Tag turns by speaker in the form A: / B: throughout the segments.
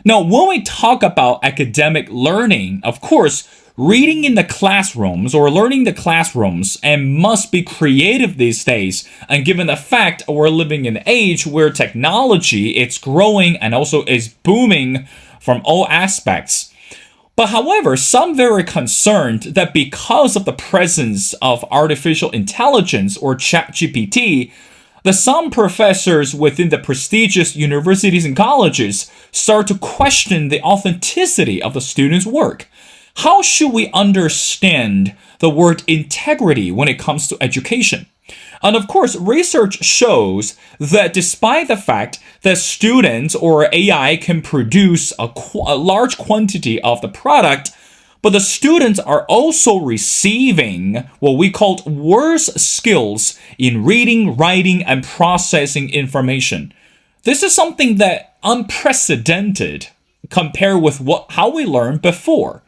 A: Now, when we talk about academic learning, of course, reading in the classrooms or learning the classrooms and must be creative these days. And given the fact we're living in an age where technology it's growing and also is booming from all aspects. But however, some very concerned that because of the presence of artificial intelligence or ChatGPT, that some professors within the prestigious universities and colleges start to question the authenticity of the students' work. How should we understand the word integrity when it comes to education? And of course, research shows that despite the fact that students or AI can produce a large quantity of the product, but the students are also receiving what we call worse skills in reading, writing, and processing information. This is something that unprecedented compared with how we learned before.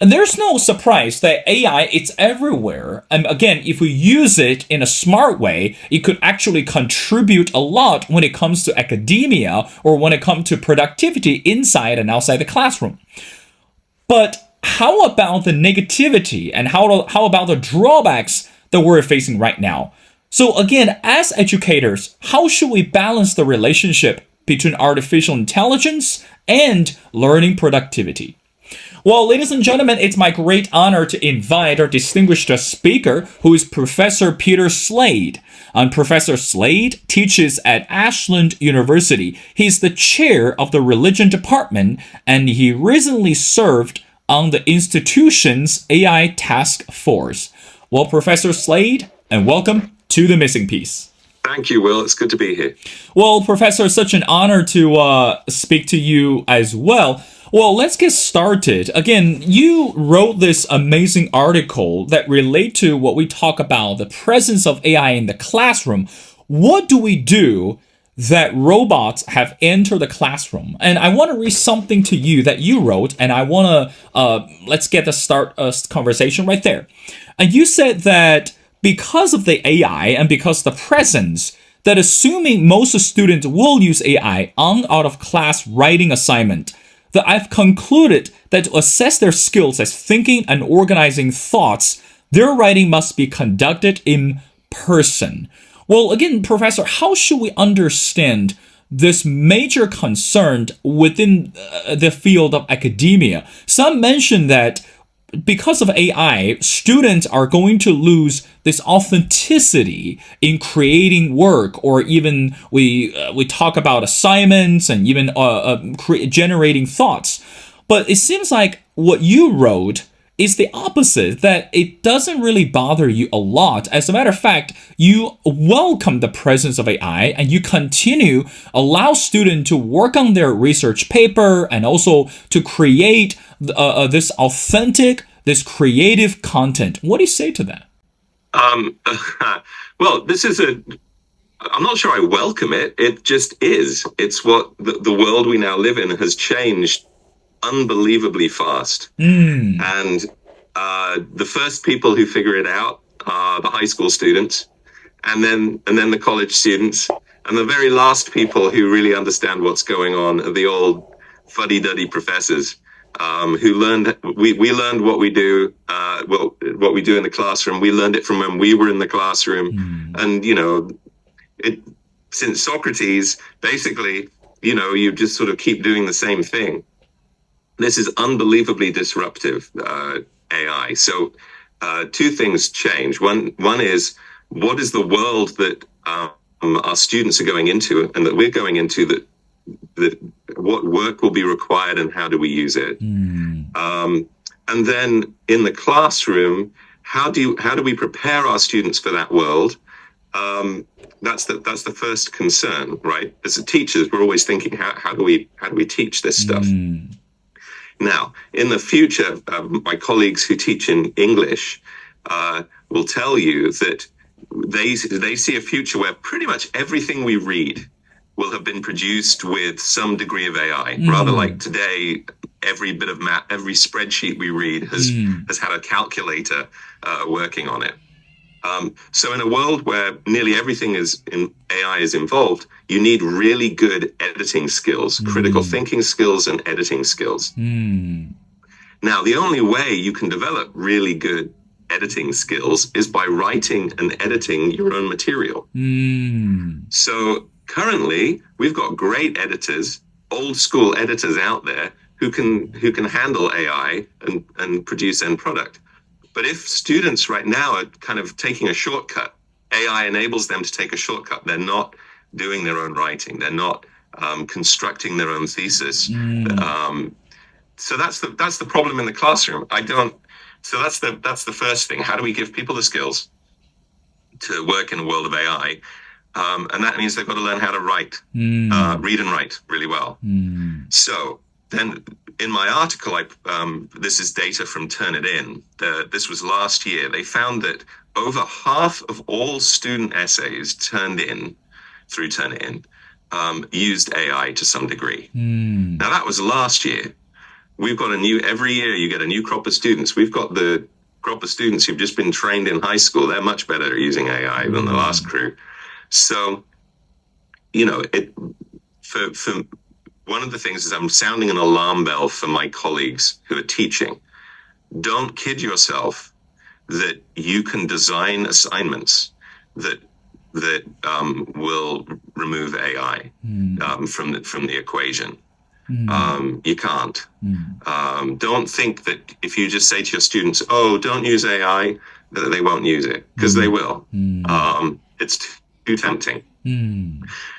A: And there's no surprise that AI, it's everywhere. And again, if we use it in a smart way, it could actually contribute a lot when it comes to academia or when it comes to productivity inside and outside the classroom. But how about the negativity and how about the drawbacks that we're facing right now? So again, as educators, how should we balance the relationship between artificial intelligence and learning productivity? Well, ladies and gentlemen, it's my great honor to invite our distinguished speaker, who is Professor Peter Slade. And Professor Slade teaches at Ashland University. He's the chair of the religion department, and he recently served on the institution's AI task force. Well, Professor Slade, and welcome to The Missing Piece.
B: Thank you, Will. It's good to be here.
A: Well, Professor, such an honor to speak to you as well. Well, let's get started. Again, you wrote this amazing article that relate to what we talk about, the presence of AI in the classroom. What do we do that robots have entered the classroom? And I want to read something to you that you wrote, and I want to, let's get the start conversation right there. And you said that because of the AI and because the presence, that assuming most students will use AI on out-of-class writing assignment, that I've concluded that to assess their skills as thinking and organizing thoughts, their writing must be conducted in person. Well, again, Professor, how should we understand this major concern within the field of academia? Some mention that because of AI, students are going to lose this authenticity in creating work, or even we talk about assignments and even generating thoughts. But it seems like what you wrote is the opposite, that it doesn't really bother you a lot. As a matter of fact, you welcome the presence of AI and you continue allow students to work on their research paper and also to create this authentic, this creative content. What do you say to that?
B: Well, I'm not sure I welcome it. It just is. It's what the world we now live in has changed unbelievably fast. And the first people who figure it out are the high school students, and then the college students, and the very last people who really understand what's going on are the old fuddy-duddy professors who learned. We learned what we do, what we do in the classroom. We learned it from when we were in the classroom, and since Socrates, basically, you just sort of keep doing the same thing. This is unbelievably disruptive, AI. So two things change. One is, what is the world that our students are going into and that we're going into, that what work will be required and how do we use it? And then in the classroom, how do we prepare our students for that world? That's the first concern, right? As teachers, we're always thinking, how do we teach this stuff? Now, in the future, my colleagues who teach in English will tell you that they see a future where pretty much everything we read will have been produced with some degree of AI. Rather like today, every bit of math, every spreadsheet we read has had a calculator working on it. So in a world where nearly everything is in AI is involved, you need really good editing skills, critical thinking skills, and editing skills. Now, the only way you can develop really good editing skills is by writing and editing your own material. So currently, we've got great editors, old school editors out there who can handle AI and produce end product. But if students right now are kind of taking a shortcut, AI enables them to take a shortcut. They're not doing their own writing. They're not constructing their own thesis. So that's the problem in the classroom. So that's the first thing. How do we give people the skills to work in the world of AI? And that means they've got to learn how to write, read and write really well. So then in my article, this is data from Turnitin. This was last year. They found that over half of all student essays turned in through Turnitin used AI to some degree. Now that was last year. We've got every year you get a new crop of students. We've got the crop of students who've just been trained in high school. They're much better at using AI than the last crew. So, for one of the things is I'm sounding an alarm bell for my colleagues who are teaching. Don't kid yourself that you can design assignments that will remove AI from the equation. You can't. Don't think that if you just say to your students, "Oh, don't use AI," that they won't use it, because they will. It's too tempting.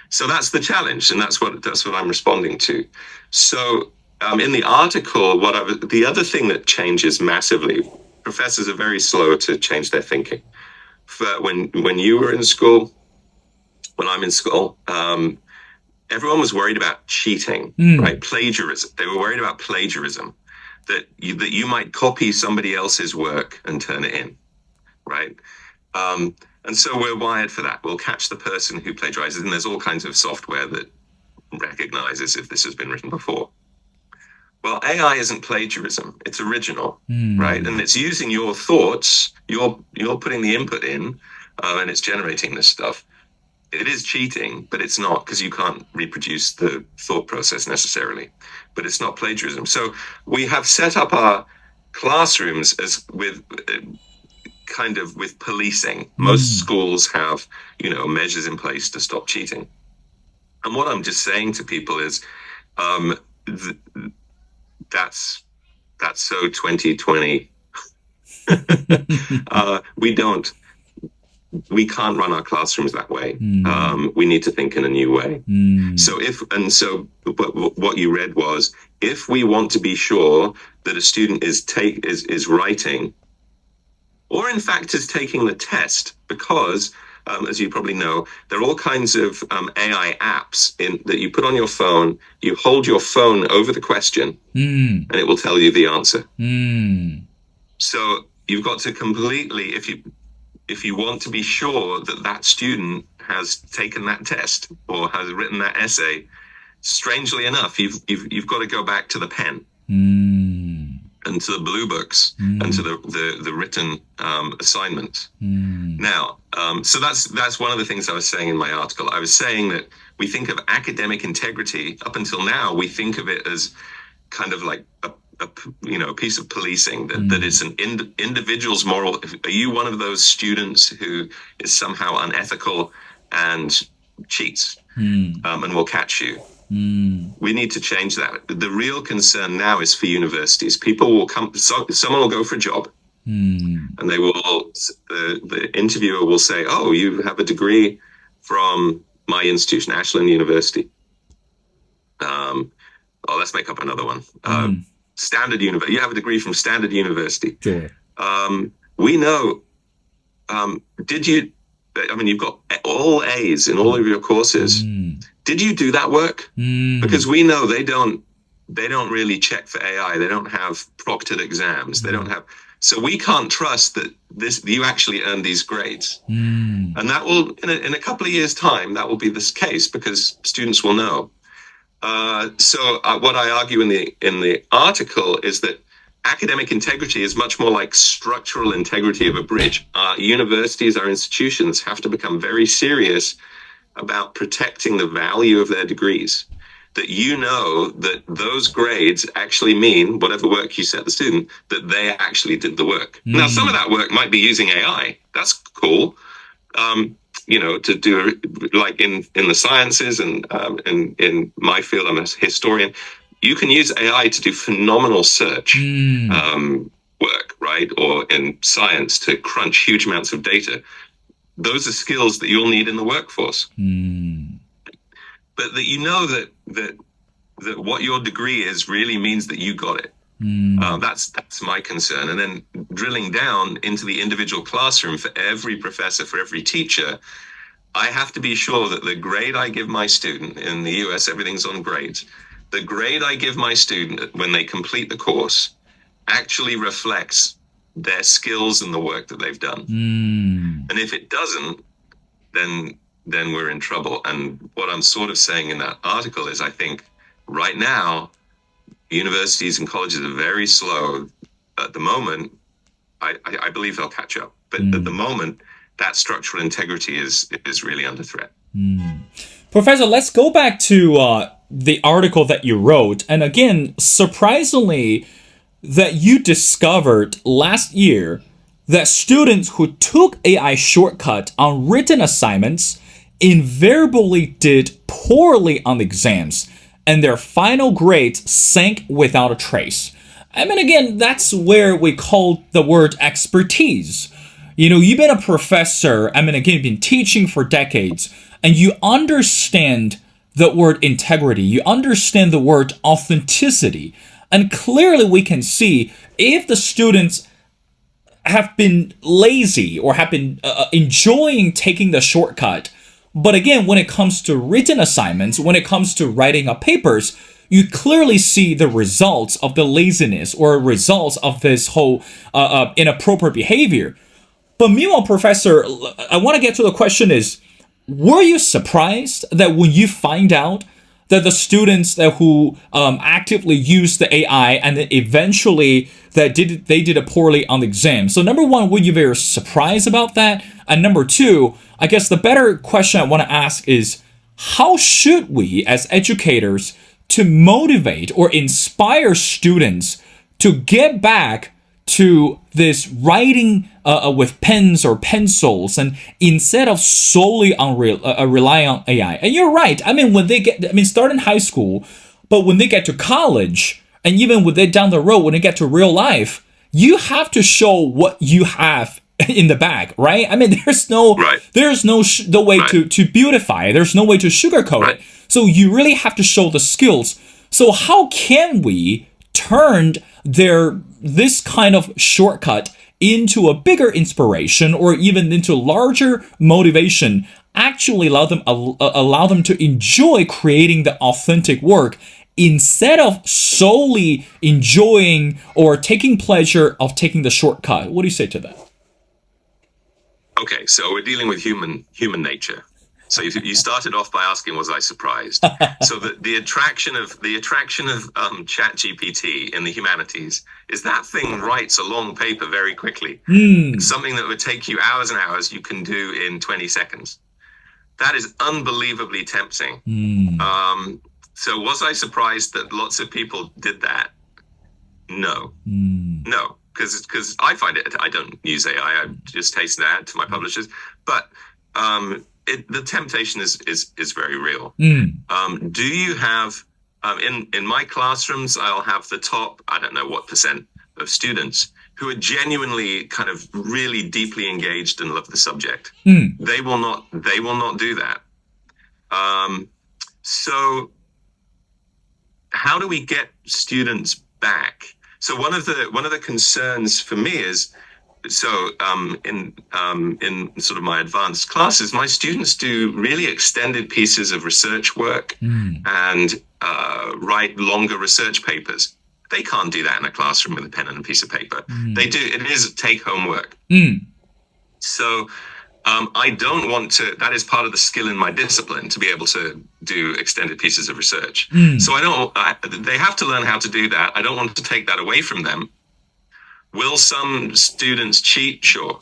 B: So that's the challenge, and that's what I'm responding to. So in the article, the other thing that changes massively, professors are very slow to change their thinking. When you were in school, when I'm in school, everyone was worried about cheating, right? Plagiarism. They were worried about plagiarism, that you might copy somebody else's work and turn it in, right? And so we're wired for that. We'll catch the person who plagiarizes, and there's all kinds of software that recognizes if this has been written before. Well, AI isn't plagiarism. It's original, right? And it's using your thoughts. You're putting the input in, and it's generating this stuff. It is cheating, but it's not, because you can't reproduce the thought process necessarily. But it's not plagiarism. So we have set up our classrooms with policing. Most schools have, measures in place to stop cheating. And what I'm just saying to people is, that's so 2020. We can't run our classrooms that way. We need to think in a new way. But what you read was, if we want to be sure that a student is writing, or in fact is taking the test, because as you probably know, there are all kinds of AI apps that you put on your phone. You hold your phone over the question, and it will tell you the answer. So you've got to completely, if you want to be sure that student has taken that test or has written that essay, strangely enough, you've got to go back to the pen and to the blue books and to the written assignments. Now, so that's one of the things I was saying in my article. I was saying that we think of academic integrity, up until now, we think of it as kind of like a piece of policing, that it's an individual's moral. Are you one of those students who is somehow unethical and cheats, and will catch you? We need to change that. The real concern now is for universities. People will come, someone will go for a job, and they will, the interviewer will say, "Oh, you have a degree from my institution, Ashland University." Let's make up another one. Standard University. You have a degree from Standard University.
A: Sure.
B: We know. You've got all A's in all of your courses. Did you do that work? Because we know they don't really check for AI. They don't have proctored exams. They don't have. So we can't trust that you actually earned these grades. And that will, in a couple of years' time, that will be this case, because students will know. So what I argue in the article is that academic integrity is much more like structural integrity of a bridge. Our universities, our institutions have to become very serious about protecting the value of their degrees. That you know that those grades actually mean whatever work you set the student, that they actually did the work. Now, some of that work might be using AI. That's cool. To do like in the sciences and in my field, I'm a historian. You can use AI to do phenomenal search work, right? Or in science to crunch huge amounts of data. Those are skills that you'll need in the workforce. But that you know that what your degree is really means that you got it. That's my concern. And then drilling down into the individual classroom for every professor, for every teacher, I have to be sure that the grade I give my student, in the US, everything's on grades. The grade I give my student when they complete the course actually reflects their skills and the work that they've done. And if it doesn't, then we're in trouble. And what I'm sort of saying in that article is I think right now, universities and colleges are very slow. At the moment, I believe they'll catch up. But at the moment, that structural integrity is really under threat.
A: Professor, let's go back to the article that you wrote. And again, surprisingly, that you discovered last year that students who took AI shortcut on written assignments invariably did poorly on the exams, and their final grades sank without a trace. I mean, again, that's where we call the word expertise. You've been a professor, again, you've been teaching for decades, and you understand the word integrity, you understand the word authenticity, and clearly we can see if the students have been lazy or have been enjoying taking the shortcut. But again, when it comes to written assignments, when it comes to writing up papers, you clearly see the results of the laziness or results of this whole inappropriate behavior. But meanwhile, Professor, I want to get to the question is, were you surprised that when you find out that the students who actively used the AI and then eventually they did it poorly on the exam? So number one, were you very surprised about that? And number two, I guess the better question I want to ask is, how should we as educators to motivate or inspire students to get back to this writing with pens or pencils, and instead of solely on relying on AI? And you're right. When they start in high school, but when they get to college, and even when they down the road, when they get to real life, you have to show what you have in the bag, right? There's no way to beautify it. There's no way to sugarcoat it. So you really have to show the skills. So how can we turn this kind of shortcut into a bigger inspiration or even into larger motivation, actually allow them to enjoy creating the authentic work instead of solely enjoying or taking pleasure of taking the shortcut? What do you say to that?
B: Okay, so we're dealing with human nature. So you started off by asking, was I surprised? So the attraction of ChatGPT in the humanities is that thing writes a long paper very quickly. Something that would take you hours and hours, you can do in 20 seconds. That is unbelievably tempting. So was I surprised that lots of people did that? No. No, because I find it, I don't use AI, I just hasten to add to my publishers, but the temptation is very real. Do you have in my classrooms? I'll have the top, I don't know what percent of students who are genuinely kind of really deeply engaged and love the subject. They will not do that. So how do we get students back? So one of the concerns for me is, so in sort of my advanced classes, my students do really extended pieces of research work and write longer research papers. They can't do that in a classroom with a pen and a piece of paper. They do. It is take-home work. So I don't want to. That is part of the skill in my discipline, to be able to do extended pieces of research. So they have to learn how to do that. I don't want to take that away from them. Will some students cheat? Sure.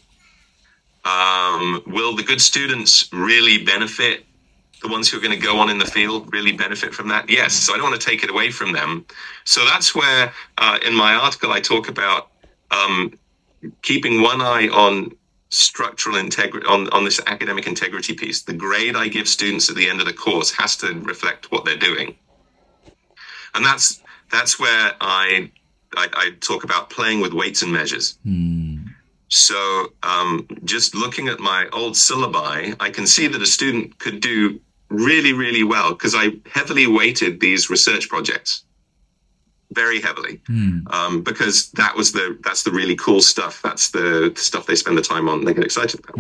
B: Will the good students really benefit? The ones who are going to go on in the field really benefit from that? Yes. So I don't want to take it away from them. So that's where, in my article, I talk about keeping one eye on structural integrity, on this academic integrity piece. The grade I give students at the end of the course has to reflect what they're doing, and that's where I talk about playing with weights and measures. So just looking at my old syllabi, I can see that a student could do really, really well because I heavily weighted these research projects, very heavily, because that's the really cool stuff. That's the stuff they spend the time on. They get excited about.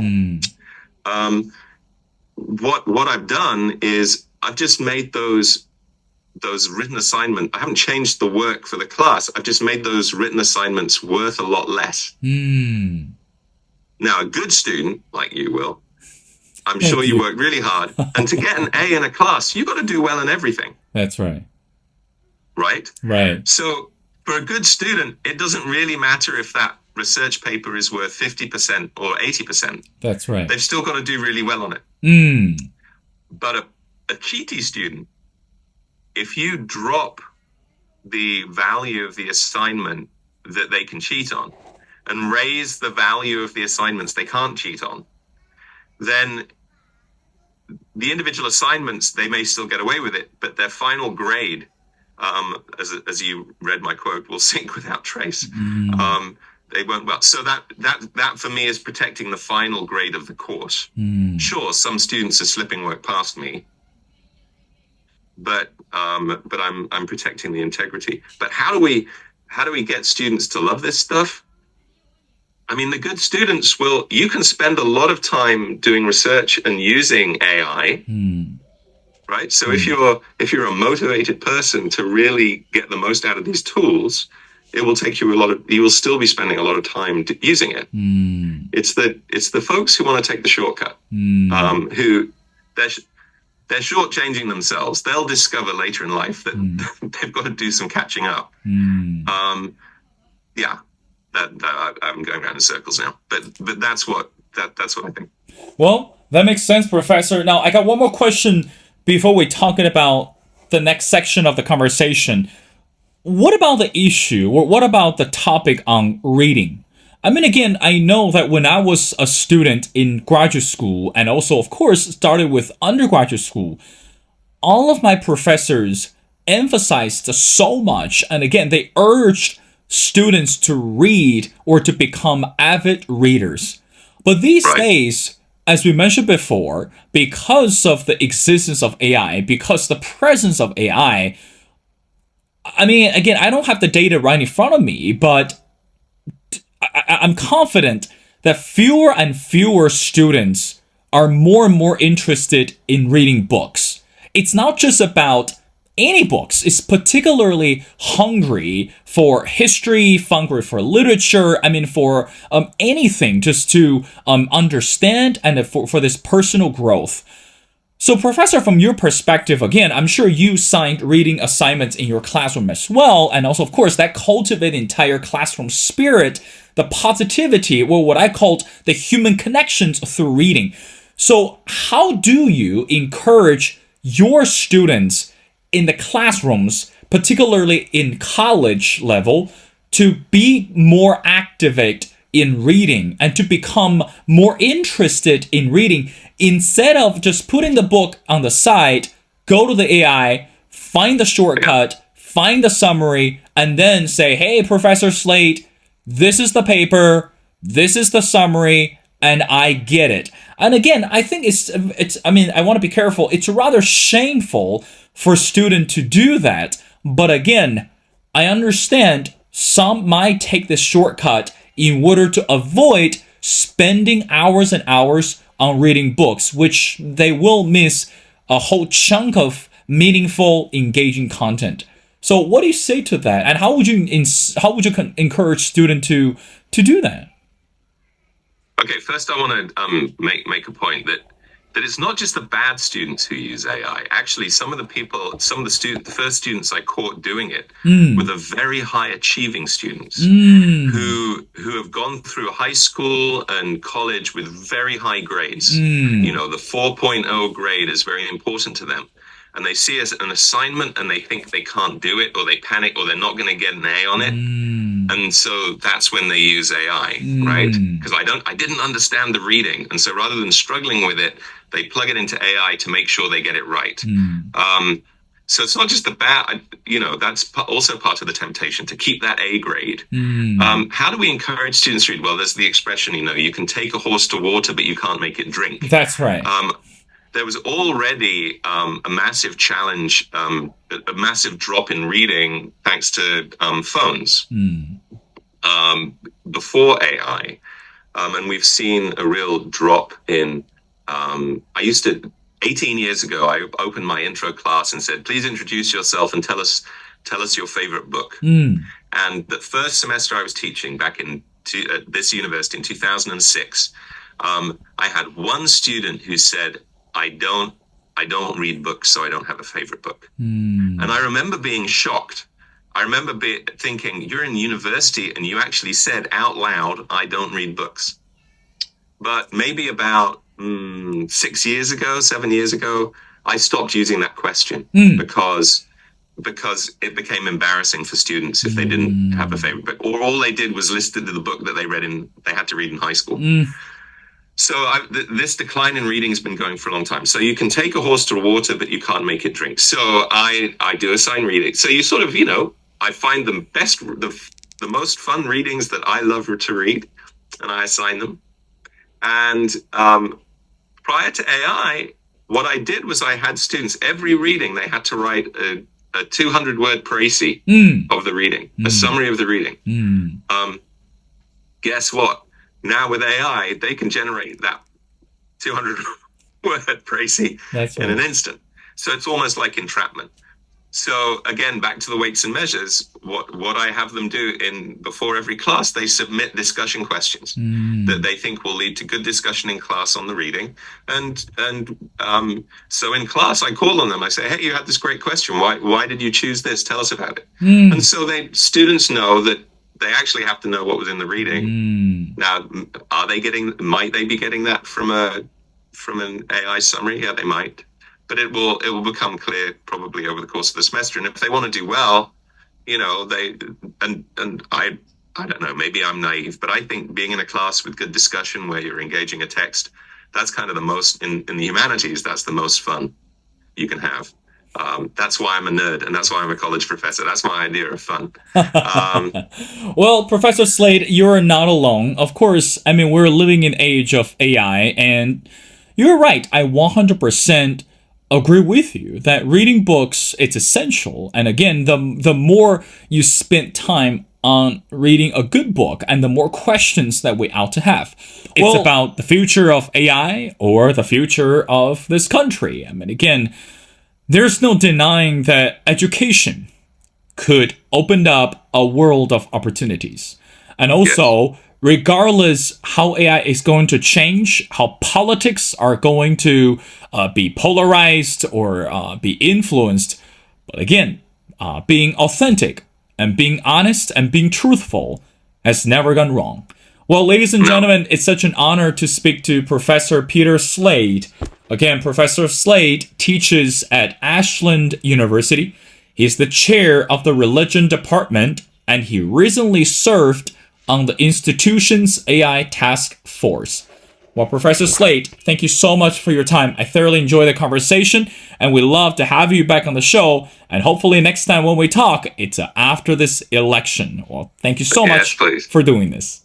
B: What I've done is I've just made those written assignments. I haven't changed the work for the class. I've just made those written assignments worth a lot less. Now, a good student like you, Will, I'm sure you work really hard. And to get an A in a class, you've got to do well in everything.
A: That's right.
B: Right?
A: Right.
B: So for a good student, it doesn't really matter if that research paper is worth 50% or 80%.
A: That's right.
B: They've still got to do really well on it. But a cheaty student, if you drop the value of the assignment that they can cheat on and raise the value of the assignments they can't cheat on, then the individual assignments, they may still get away with it, but their final grade, as you read my quote, will sink without trace. They won't. Well, so that for me is protecting the final grade of the course. Sure, some students are slipping work past me, but I'm protecting the integrity. But how do we get students to love this stuff? I mean, the good students you can spend a lot of time doing research and using AI, right? So if you're a motivated person to really get the most out of these tools, it will take you you will still be spending a lot of time using it. It's the folks who want to take the shortcut, who they're shortchanging themselves. They'll discover later in life that they've got to do some catching up. Yeah. I'm going around in circles now, but that's what I think.
A: Well, that makes sense, Professor. Now, I got one more question before we talk about the next section of the conversation. What about the issue, or what about the topic on reading? I mean, again, I know that when I was a student in graduate school, and also, of course, started with undergraduate school, all of my professors emphasized so much, and again, they urged students to read or to become avid readers. But these days, as we mentioned before, because of the existence of AI, because the presence of AI, I mean, again, I don't have the data right in front of me, but I'm confident that fewer and fewer students are more and more interested in reading books. It's not just about any books. It's particularly hungry for history, hungry for literature. I mean, for anything just to understand and for this personal growth. So, Professor, from your perspective, again, I'm sure you signed reading assignments in your classroom as well. And also, of course, that cultivated the entire classroom spirit, the positivity, or what I called the human connections through reading. So how do you encourage your students in the classrooms, particularly in college level, to be more activate in reading and to become more interested in reading instead of just putting the book on the side, go to the AI, find the shortcut, find the summary, and then say, hey, Professor Slade, this is the paper, this is the summary, and I get it. And again, I think I mean, I want to be careful. It's rather shameful for a student to do that. But again, I understand some might take this shortcut in order to avoid spending hours and hours on reading books, which they will miss a whole chunk of meaningful, engaging content. So what do you say to that? And how would you encourage students to do that?
B: Okay, first I want to make a point that that it's not just the bad students who use AI. Actually, the first students I caught doing it were the very high achieving students who have gone through high school and college with very high grades. You know, the 4.0 grade is very important to them. And they see it as an assignment and they think they can't do it, or they panic, or they're not going to get an A on it. And so that's when they use AI, right? Because I didn't understand the reading. And so rather than struggling with it, they plug it into AI to make sure they get it right. So it's not just the bad, you know, that's also part of the temptation to keep that A grade. How do we encourage students to read? Well, there's the expression, you know, you can take a horse to water, but you can't make it drink.
A: That's right.
B: There was already a massive challenge, a massive drop in reading thanks to phones before AI. And we've seen a real drop in, 18 years ago, I opened my intro class and said, please introduce yourself and tell us your favorite book. And the first semester I was teaching back at this university in 2006, I had one student who said, I don't read books, so I don't have a favorite book. And I remember being shocked. I remember thinking, you're in university and you actually said out loud, I don't read books. But maybe about 7 years ago, I stopped using that question because it became embarrassing for students if they didn't have a favorite book, or all they did was listed the book that they had to read in high school. So this decline in reading has been going for a long time. So you can take a horse to water, but you can't make it drink. So I do assign reading. So you sort of, you know, I find the most fun readings that I love to read, and I assign them. And prior to AI, what I did was I had students, every reading, they had to write a 200-word précis of the reading, a summary of the reading. Guess what? Now with AI, they can generate that 200-word précis in an instant. So it's almost like entrapment. So again, back to the weights and measures, what I have them do before every class, they submit discussion questions that they think will lead to good discussion in class on the reading. And so in class, I call on them. I say, hey, you had this great question. Why did you choose this? Tell us about it. And so students know that they actually have to know what was in the reading. Now, might they be getting that from an AI summary? Yeah, they might. But it will become clear probably over the course of the semester. And if they want to do well, you know, I don't know, maybe I'm naive, but I think being in a class with good discussion where you're engaging a text, that's kind of the most, in the humanities, that's the most fun you can have. That's why I'm a nerd, and that's why I'm a college professor. That's my idea of fun.
A: Well, Professor Slade, you're not alone. Of course, I mean, we're living in age of AI, and you're right. I 100% agree with you that reading books, it's essential. And again, the more you spend time on reading a good book and the more questions that we ought to have. It's about the future of AI or the future of this country. I mean, again, there's no denying that education could open up a world of opportunities. And also, regardless how AI is going to change, how politics are going to be polarized or be influenced, but again, being authentic and being honest and being truthful has never gone wrong. Well, ladies and gentlemen, it's such an honor to speak to Professor Peter Slade. Again, Professor Slade teaches at Ashland University. He's the chair of the religion department, and he recently served on the institution's AI task force. Well, Professor Slade, thank you so much for your time. I thoroughly enjoyed the conversation, and we'd love to have you back on the show. And hopefully next time when we talk, it's after this election. Well, thank you so much for doing this.